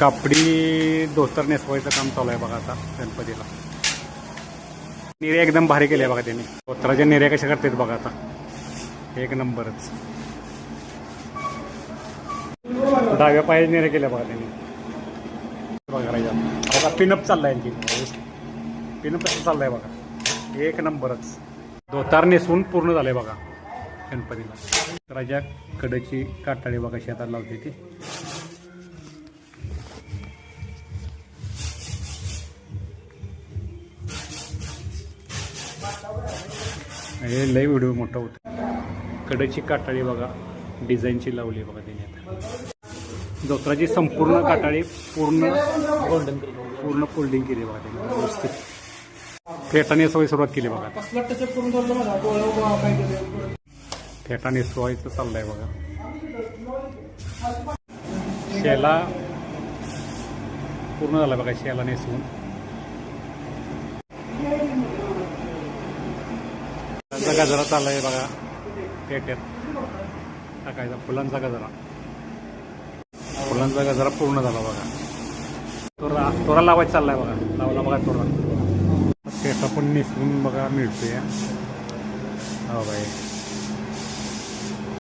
कापडी धोतर नेसवायचं काम चालू आहे बघा आता गणपतीला. निर्या एकदम भारी केले बघा त्यांनी. धोतराच्या निर्या कशा करतात बघा आता, एक नंबरच. डाव्या पायाच्या निर्या केल्या बघा त्यांनी बघा. राजा बघा पिनअप चाललाय आणखी, पिनअप कसं चाललाय बघा, एक नंबरच. धोतार नेसवून पूर्ण झालंय बघा गणपतीला. राजा कडची काटाळी बघा शेतात लावते ती. हे लई व्हिडिओ मोठा होता. कडची काटाळी बघा डिझाईनची लावली बघा त्याने आता. धोत्राची संपूर्ण काटाळी पूर्ण गोल्डन पूर्ण फोल्डिंग केली बघा त्याने व्यवस्थित. फेटा नेसवायची सुरुवात केली बघा. फेटा नेसवायचं चाललंय बघा. शेला पूर्ण झाला बघा, शेला नेसवून. गजरा चाललाय बघा पेट्यात टाकायचा, फुलांचा गजरा. फुलांचा गजरा पूर्ण झाला बघा. तोरा लावायचा चाललाय बघा, लावला बघा तोरा. पेटा पण नेसवून बघा मिळतोय. हो बाई.